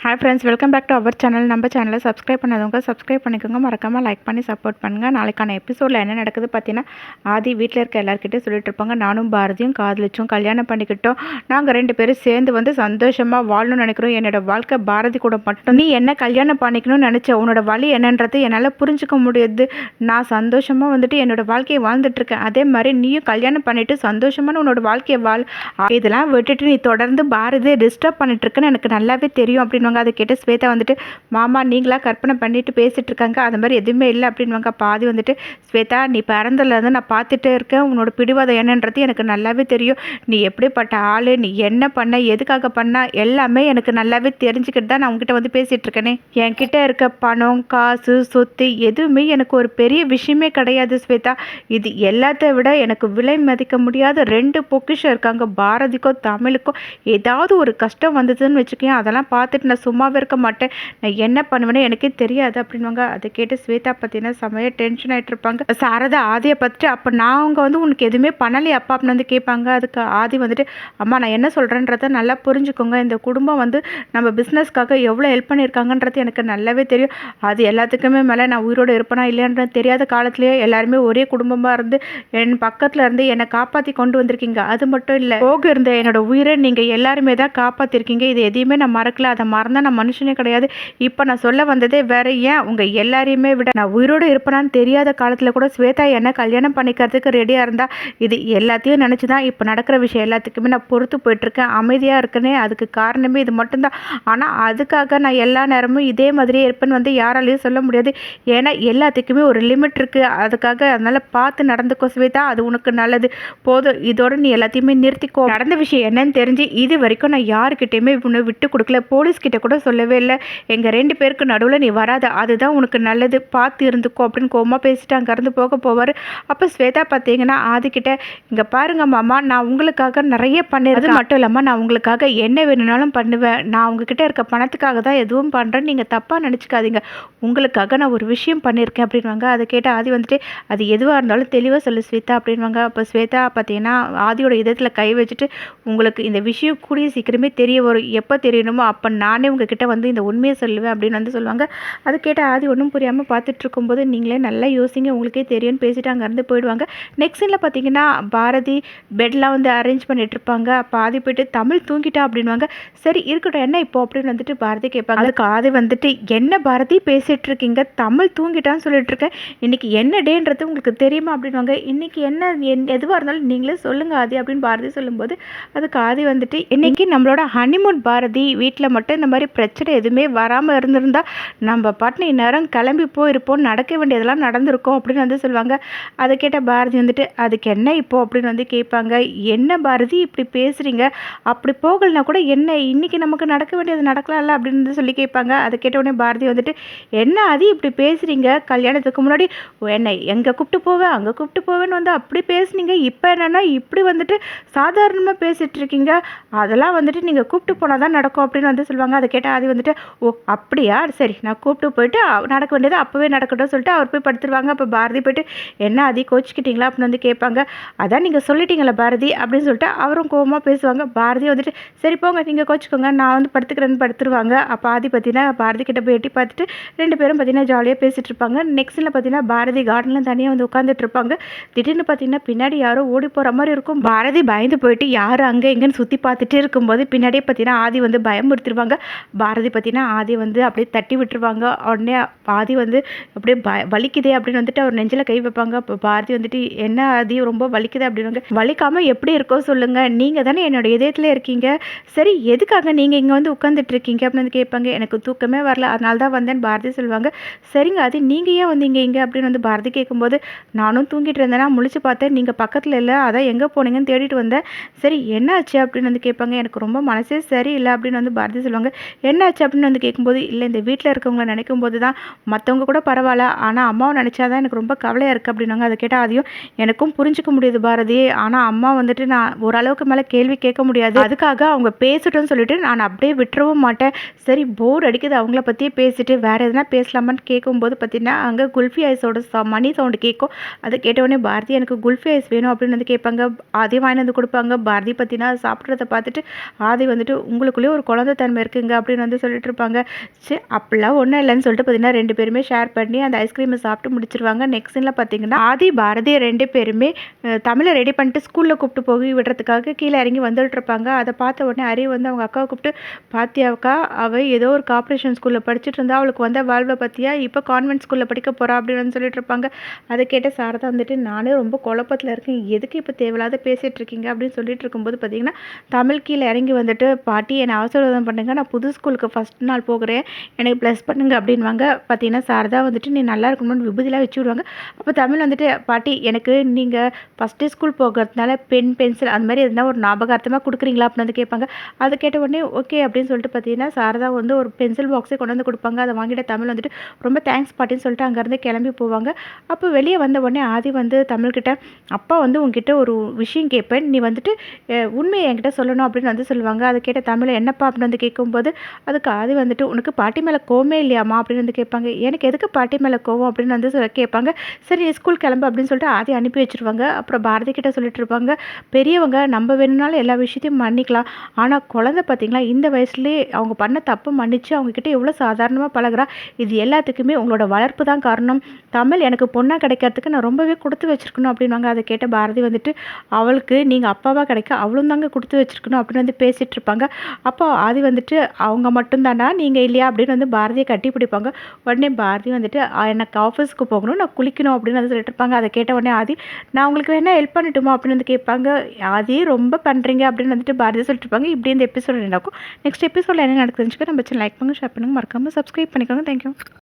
Hi friends, welcome back to our channel. நம்ம சேனலை subscribe பண்ணாதவங்க சப்ஸ்கிரைப் பண்ணிக்கோங்க, மறக்காமல் லைக் பண்ணி சப்போர்ட் பண்ணுங்கள். நாளைக்கான எபிசோடில் என்ன நடக்குது பார்த்தீங்கன்னா, ஆதி வீட்டில் இருக்க எல்லாருக்கிட்டையும் சொல்லிட்டு இருப்பாங்க, நானும் பாரதியும் காதலிச்சோம், கல்யாணம் பண்ணிக்கிட்டோம், நாங்கள் 2 பேரும் சேர்ந்து வந்து சந்தோஷமாக வாழணும்னு நினைக்கிறோம். என்னோட வாழ்க்கை பாரதி கூட மட்டும். நீ என்ன கல்யாணம் பண்ணிக்கணும்னு நினச்ச, உன்னோட வழி என்னன்றது என்னால் புரிஞ்சுக்க முடியுது. நான் சந்தோஷமாக வந்துட்டு என்னோட வாழ்க்கையை வாழ்ந்துட்டுருக்கேன். அதே மாதிரி நீயும் கல்யாணம் பண்ணிவிட்டு சந்தோஷமான உன்னோட வாழ்க்கையை இதெல்லாம் விட்டுட்டு நீ தொடர்ந்து பாரதியை டிஸ்டர்ப் பண்ணிட்டுருக்குன்னு எனக்கு நல்லாவே தெரியும் அப்படின்னு அதை கேட்டு ஸ்வேதா வந்துட்டு, மாமா நீங்களா கற்பனை பண்ணிட்டு பேசிட்டு இருக்காங்க, அது மாதிரி எதுவுமே இல்லை அப்படின்வாங்க. பாதி வந்துட்டு, ஸ்வேதா நீ பிறந்ததுலேருந்து நான் பார்த்துட்டே இருக்கேன், உன்னோட பிடிவாதம் என்னன்றது எனக்கு நல்லாவே தெரியும். நீ எப்படிப்பட்ட ஆள், நீ என்ன பண்ண, எதுக்காக பண்ண, எல்லாமே எனக்கு நல்லாவே தெரிஞ்சுக்கிட்டு தான் நான் உங்ககிட்ட வந்து பேசிகிட்டு இருக்கேனே. என்கிட்ட இருக்க பணம், காசு, சொத்து எதுவுமே எனக்கு ஒரு பெரிய விஷயமே கிடையாது ஸ்வேதா. இது எல்லாத்த விட எனக்கு விலை மதிக்க முடியாத 2 பொக்கிஷம் இருக்காங்க. பாரதிக்கோ தமிழுக்கோ ஏதாவது ஒரு கஷ்டம் வந்ததுன்னு வச்சுக்கேன், அதெல்லாம் பார்த்துட்டு நான் சும்மாவே இருக்க மாட்டேன். நான் என்ன பண்ணுவேன்னு எனக்கே தெரியாது அப்படின்வாங்க. அதை கேட்டு ஸ்வேதா பார்த்தீங்கன்னா செமையாக டென்ஷன் ஆகிட்டு இருப்பாங்க. சாரதா ஆதியை பார்த்துட்டு, அப்போ நான் அவங்க வந்து உனக்கு எதுவுமே பண்ணலையே அப்பா அப்படின்னு வந்து கேட்பாங்க. அதுக்கு ஆதி வந்துட்டு, அம்மா நான் என்ன சொல்கிறேன்றதை நல்லா புரிஞ்சுக்கோங்க. இந்த குடும்பம் வந்து நம்ம பிஸ்னஸ்க்காக எவ்வளோ ஹெல்ப் பண்ணியிருக்காங்கன்றது எனக்கு நல்லாவே தெரியும். அது எல்லாத்துக்குமே மேலே நான் உயிரோடு இருப்பேனா இல்லைன்றது தெரியாத காலத்துலேயே எல்லாருமே ஒரே குடும்பமாக இருந்து என் பக்கத்தில் இருந்து என்னை காப்பாற்றி கொண்டு வந்திருக்கீங்க. அது மட்டும் இல்லை, போக இருந்த என்னோட உயிரை நீங்கள் எல்லாருமே தான் காப்பாற்றிருக்கீங்க. இது எதையுமே நான் மறக்கல. அதை மறந்தால் நான் மனுஷனே கிடையாது. இப்போ நான் சொல்ல வந்ததே வேற. ஏன் உங்கள் எல்லாரையுமே விட நான் உயிரோடு இருப்பேனான்னு தெரியாத காலத்தில் கூட ஸ்வேதா என்ன கல்யாணம் பண்ணிக்கிறதுக்கு ரெடியாக இருந்தா, இது எல்லாத்தையும் நினச்சி தான் இப்போ நடக்கிற விஷயம் எல்லாத்துக்குமே நான் பொறுத்து போயிட்டுருக்கேன், அமைதியாக இருக்கேனே. அதுக்கு காரணமே இது மட்டும்தான். ஆனால் அதுக்காக நான் எல்லா நேரமும் இதே மாதிரியே இருப்பேன்னு வந்து யாராலையும் சொல்ல முடியாது. ஏன்னா எல்லாத்துக்குமே ஒரு லிமிட் இருக்குது. அதுக்காக அதனால் பார்த்து நடந்துக்கோ ஸ்வேதா, அது உனக்கு நல்லது. போதும், இதோட நீ எல்லாத்தையுமே நிறுத்திக்கோ. நடந்த விஷயம் என்னன்னு தெரிஞ்சு இது வரைக்கும் நான் யாருக்கிட்டையுமே உன்னை விட்டு கொடுக்கல, போலீஸ்கிட்ட கூட சொல்லவே இல்லை. எங்கள் 2 பேருக்கு நடுவில் நீ வராத, அதுதான் உனக்கு நல்லது, பார்த்து இருந்துக்கோ அப்படின்னு கோமா பேசிட்டு அங்கேருந்து போவார். அப்போ ஸ்வேதா பார்த்தீங்கன்னா ஆதிக்கிட்ட, இங்கே பாருங்க மாமா, நான் உங்களுக்காக நிறைய பண்ணிடுறது மட்டும் இல்லாமல் நான் உங்களுக்காக என்ன வேணும்னாலும் பண்ணுவேன். நான் உங்ககிட்ட இருக்க பணத்துக்காக தான் எதுவும் பண்ணுறேன்னு நீங்கள் தப்பாக நினச்சிக்காதீங்க. உங்களுக்காக நான் ஒரு விஷயம் பண்ணியிருக்கேன் அப்படின்வாங்க. அதை கேட்ட ஆதி வந்துட்டு, அது எதுவாக இருந்தாலும் தெளிவாக சொல்லு ஸ்வேதா அப்படின்வாங்க. அப்போ ஸ்வேதா பார்த்தீங்கன்னா ஆதியோட இதயத்தில் கை வச்சுட்டு, உங்களுக்கு இந்த விஷயம் கூடிய சீக்கிரமே தெரிய வரும். எப்போ தெரியணுமோ அப்போ நானே உங்ககிட்ட வந்து இந்த உண்மையை சொல்லுவேன் அப்படின்னு வந்து சொல்லுவாங்க. அது கேட்ட ஆதி ஒன்றும் புரியாமல் பார்த்துட்டு இருக்கும்போது, நீங்களே நல்லா யோசிங்க, உங்களுக்கே தெரியும்னு பேசிட்டு அங்கேருந்து போயிடுவாங்க. நெக்ஸ்ட் சீனில் பார்த்தீங்கன்னா பாரதி பெட்லாம் வந்து அரேஞ்ச் பண்ணிட்டு இருப்பாங்க. அப்போ ஆதி போயிட்டு, தமிழ் தூங்கிட்டா அப்படின்வாங்க. சரி இருக்கட்டும், என்ன இப்போ அப்படின்னு வந்துட்டு பாரதி கேட்பாங்க. அதுக்கு ஆதி வந்துட்டு, என்ன பாரதி பேசிட்டு இருக்கீங்க, தமிழ் தூங்கிட்டான்னு சொல்லிட்டு இருக்கேன், இன்னைக்கு என்ன டேன்றது உங்களுக்கு தெரியுமா அப்படின்வாங்க. இன்னைக்கு என்ன எதுவாக இருந்தாலும் நீங்களே சொல்லுங்க ஆதி அப்படின்னு பாரதி சொல்லும்போது, அதுக்கு ஆதி வந்துட்டு, இன்னைக்கு நம்மளோட ஹனிமூன் பாரதி, வீட்டில் மட்டும் இந்த மாதிரி பிரச்சனை எதுவுமே வராமல் இருந்திருந்தா நம்ம பாட்டு இந்நேரம் கிளம்பி போயிருப்போம், நடக்க வேண்டியதெல்லாம் நடந்திருக்கோம் அப்படின்னு வந்து சொல்லுவாங்க. அதை கேட்ட பாரதி வந்துட்டு, அதுக்கு என்ன இப்போ அப்படின்னு வந்து கேட்பாங்க. என்ன பாரதி இப்படி பேசுகிறீங்க, அப்படி போகலைன்னா கூட என்ன, இன்னைக்கு நமக்கு நடக்க வேண்டியது நடக்கலாம்ல அப்படின்னு வந்து சொல்லி கேட்பாங்க. அதை கேட்ட உடனே பாரதி வந்துட்டு, என்ன அது இப்படி பேசுகிறீங்க, கல்யாணத்துக்கு முன்னாடி என்னை எங்கே கூப்பிட்டு போவேன் அங்கே கூப்பிட்டு போவேன்னு வந்து அப்படி பேசுனீங்க, இப்போ என்னென்னா இப்படி வந்துட்டு சாதாரணமாக பேசிகிட்டு இருக்கீங்க, அதெல்லாம் வந்துட்டு நீங்கள் கூப்பிட்டு போனால் தான் நடக்கும் அப்படின்னு வந்து சொல்லுவாங்க. அதை கேட்டால் ஆதி வந்துட்டு, ஓ அப்படியா, சரி நான் கூப்பிட்டு போயிட்டு நடக்க வேண்டியது அப்போவே நடக்கட்டும் சொல்லிட்டு அவர் போய் படுத்துருவாங்க. அப்போ பாரதி போயிட்டு, என்ன ஆதி கோச்சிக்கிட்டீங்களா அப்படின்னு வந்து கேட்பாங்க. அதான் நீங்கள் சொல்லிட்டீங்களா பாரதி அப்படின்னு சொல்லிட்டு அவரும் கோபமாக பேசுவாங்க. பாரதி வந்துட்டு, சரி போங்க நீங்கள் கோச்சிக்கோங்க, நான் வந்து படுத்துக்கிறேன்னு படுத்துருவாங்க. அப்போ ஆதி பார்த்தீங்கன்னா பாரதி கிட்ட போய் எட்டி பார்த்துட்டு 2 பேரும் பார்த்தீங்கன்னா ஜாலியாக பேசிகிட்டு இருப்பாங்க. நெக்ஸ்ட்டில் பார்த்தீங்கன்னா பாரதி கார்டனில் தனியாக வந்து உட்காந்துட்டு இருப்பாங்க. திடீர்னு பார்த்தீங்கன்னா பின்னாடி யாரோ ஓடி போகிற மாதிரி இருக்கும். பாரதி பயந்து போயிட்டு யார் அங்கே எங்கேன்னு சுற்றி பார்த்துட்டே இருக்கும்போது பின்னாடியே பார்த்தீங்கன்னா ஆதி வந்து பயமுறுத்திடுவாங்க. பாரதி பார்த்தீங்கன்னா ஆதி வந்து அப்படியே தட்டி விட்டுருவாங்க. உடனே ஆதி வந்து அப்படியே வலிக்குதே அப்படின்னு வந்துட்டு அவர் நெஞ்சில் கை வைப்பாங்க. அப்போ பாரதி வந்துட்டு, என்ன ஆதி ரொம்ப வலிக்குது அப்படின்வாங்க. வலிக்காமல் எப்படி இருக்கோ சொல்லுங்கள், நீங்கள் தானே என்னோட இதயத்தில் இருக்கீங்க, சரி எதுக்காக நீங்கள் இங்கே வந்து உட்காந்துட்டு இருக்கீங்க அப்படின்னு வந்து கேட்பாங்க. எனக்கு தூக்கமே வரல, அதனால தான் வந்தேன்னு பாரதி சொல்லுவாங்க. சரிங்க ஆதி, நீங்கள் ஏன் வந்தீங்க இங்கே அப்படின்னு வந்து பாரதி கேட்கும்போது, நானும் தூங்கிட்டு இருந்தேன்னா முழிச்சு பார்த்தேன், நீங்கள் பக்கத்தில் இல்லை, அதான் எங்கே போனீங்கன்னு தேடிட்டு வந்தேன். சரி என்னாச்சு அப்படின்னு வந்து கேட்பாங்க. எனக்கு ரொம்ப மனசே சரியில்லை அப்படின்னு வந்து பாரதி சொல்லுவாங்க. என்னாச்சு அப்படின்னு வந்து கேட்கும்போது, இல்லை இந்த வீட்டில் இருக்கவங்களை நினைக்கும் போது தான் மற்றவங்க கூட பரவாயில்ல, ஆனால் அம்மாவை நினச்சா தான் எனக்கு ரொம்ப கவலையாக இருக்குது அப்படின்னாங்க. அதை கேட்டால் அதையும் எனக்கும் புரிஞ்சிக்க முடியுது பாரதி, ஆனால் அம்மா வந்துட்டு நான் ஓரளவுக்கு மேலே கேள்வி கேட்க முடியாது, அதுக்காக அவங்க பேசட்டும்னு சொல்லிட்டு நான் அப்படியே விட்டுறவும் மாட்டேன். சரி போர் அடிக்குது அவங்கள பற்றியே பேசிட்டு வேறு எதனா பேசலாமான்னு கேட்கும்போது பார்த்தீங்கன்னா அங்கே குல்ஃபி ஐஸோட மணி சவுண்டு கேட்கும். அதை கேட்டவுடனே பாரதி எனக்கு குல்ஃபி ஐஸ் வேணும் அப்படின்னு வந்து கேட்பாங்க. அதையும் வாங்கி வந்து கொடுப்பாங்க. பாரதி பார்த்தீங்கன்னா சாப்பிட்றத பார்த்துட்டு ஆதி வந்துட்டு, உங்களுக்குள்ளேயே ஒரு குழந்தைத்தன்மை இருக்குங்க, அப்படின்னு வந்து சொல்லிட்டு இருப்பாங்க. சரி அப்படிலாம் ஒன்றும் இல்லைன்னு சொல்லிட்டு பார்த்தீங்கன்னா 2 பேருமே ஷேர் பண்ணி அந்த ஐஸ்கிரீமை சாப்பிட்டு முடிச்சிருவாங்க. நெக்ஸ்ட் சீனில் பார்த்தீங்கன்னா ஆதி பாரதி 2 பேருமே தமிழை ரெடி பண்ணிட்டு ஸ்கூலில் கூப்பிட்டு போய் விடுறதுக்காக கீழே இறங்கி வந்துட்டு இருப்பாங்க. அதை பார்த்த உடனே அறிவு வந்து அவங்க அக்காவை கூப்பிட்டு, பாத்தியாக்கா அவள் ஏதோ ஒரு கார்ப்பரேஷன் ஸ்கூலில் படிச்சுட்டு இருந்தா, அவளுக்கு வந்த வாழ்வை பற்றியா இப்போ கான்வென்ட் ஸ்கூலில் படிக்க போகிறா அப்படின்னு வந்து சொல்லிட்டு இருப்பாங்க. அதை கேட்ட சாரதா வந்துட்டு, நானே ரொம்ப குழப்பத்தில் இருக்கேன், எதுக்கு இப்போ தேவையில்லாத பேசிகிட்டு இருக்கீங்க அப்படின்னு சொல்லிட்டு இருக்கும்போது பார்த்தீங்கன்னா தமிழ் கீழே இறங்கி வந்துட்டு, பாட்டி என்னை ஆசீர்வாதம் பண்ணுங்க, நான் புது ஸ்கூலுக்கு ஃபஸ்ட் நாள் போகிறேன், எனக்கு ப்ளஸ் பண்ணுங்க அப்படின்வாங்க. பார்த்தீங்கன்னா சாரதா வந்துட்டு நீ நல்லா இருக்கணும்னு விபூதிலாம் வச்சு விடுவாங்க. அப்போ தமிழ் வந்துட்டு, பாட்டி எனக்கு நீங்கள் ஃபஸ்ட்டு ஸ்கூல் போகிறதுனால பென் பென்சில் அந்த மாதிரி எதுனா ஒரு ஞாபகார்த்தமாக கொடுக்குறீங்களா அப்படின்னு வந்து கேட்பாங்க. அதை கேட்ட உடனே ஓகே அப்படின்னு சொல்லிட்டு பார்த்தீங்கன்னா சாரதா வந்து ஒரு பென்சில் பாக்ஸே கொண்டு வந்து கொடுப்பாங்க. அதை வாங்கிட்ட தமிழ் வந்துட்டு ரொம்ப தேங்க்ஸ் பாட்டின்னு சொல்லிட்டு அங்கேருந்து கிளம்பி போவாங்க. அப்போ வெளியே வந்த உடனே ஆதி வந்து தமிழ்கிட்ட, அப்பா வந்து உங்ககிட்ட ஒரு விஷயம் கேட்பேன், நீ வந்துட்டு உண்மையை என்கிட்ட சொல்லணும் அப்படின்னு வந்து சொல்லுவாங்க. அதை கேட்ட தமிழ் என்னப்பா அப்படின்னு வந்து கேட்கும்போது அதுக்கு ஆதி வந்துட்டு, உனக்கு பாட்டி மேலே கோவமே இல்லையாம்மா அப்படின்னு வந்து கேட்பாங்க. எனக்கு எதுக்கு பாட்டி மேலே கோவம் அப்படின்னு வந்து கேட்பாங்க. சரி ஸ்கூல் கிளம்பு அப்படின்னு சொல்லிட்டு ஆதி அனுப்பி வச்சுருவாங்க. அப்புறம் பாரதி கிட்ட சொல்லிட்டு இருப்பாங்க, பெரியவங்க நம்ம வேணும்னாலும் எல்லா விஷயத்தையும் மன்னிக்கலாம், ஆனால் குழந்தை பார்த்தீங்களா இந்த வயசுலேயே அவங்க பண்ண தப்பு மன்னிச்சு அவங்கக்கிட்ட எவ்வளோ சாதாரணமாக பழகுறா, இது எல்லாத்துக்குமே உங்களோட வளர்ப்பு தான் காரணம், தமிழ் எனக்கு பொண்ணாக கிடைக்கிறதுக்கு நான் ரொம்பவே கொடுத்து வச்சுருக்கணும் அப்படின்வாங்க. அதை கேட்ட பாரதி வந்துட்டு, அவளுக்கு நீங்கள் அப்பாவாக கிடைக்க அவளும் தாங்க கொடுத்து வச்சுருக்கணும் அப்படின்னு வந்து பேசிகிட்டு இருப்பாங்க. அப்போ ஆதி வந்துட்டு, அவங்க மட்டும்தானா நீங்கள் இல்லையா அப்படின்னு வந்து பாரதியை கட்டி பிடிப்பாங்க. உடனே பாரதி வந்துட்டு, எனக்கு ஆஃபீஸ்க்கு போகணும், நான் குளிக்கணும் அப்படின்னு வந்து சொல்லிட்டு இருப்பாங்க. அதை கேட்ட உடனே ஆதி, நான் உங்களுக்கு வேணால் ஹெல்ப் பண்ணட்டுமா அப்படின்னு வந்து கேட்பாங்க. ஆதி ரொம்ப பண்ணுறீங்க அப்படின்னு வந்துட்டு பாரதி சொல்லிட்டு இருப்பாங்க. இப்படி இந்த எபிசோட் நடக்கும். நெக்ஸ்ட் எபிசோடில் என்ன நடக்குதுன்னு நம்ம லைக் பண்ணுங்கள், ஷேர் பண்ணுங்கள், மறக்காமல் சப்ஸ்கிரைப் பண்ணிக்கோங்க. தேங்க்யூ.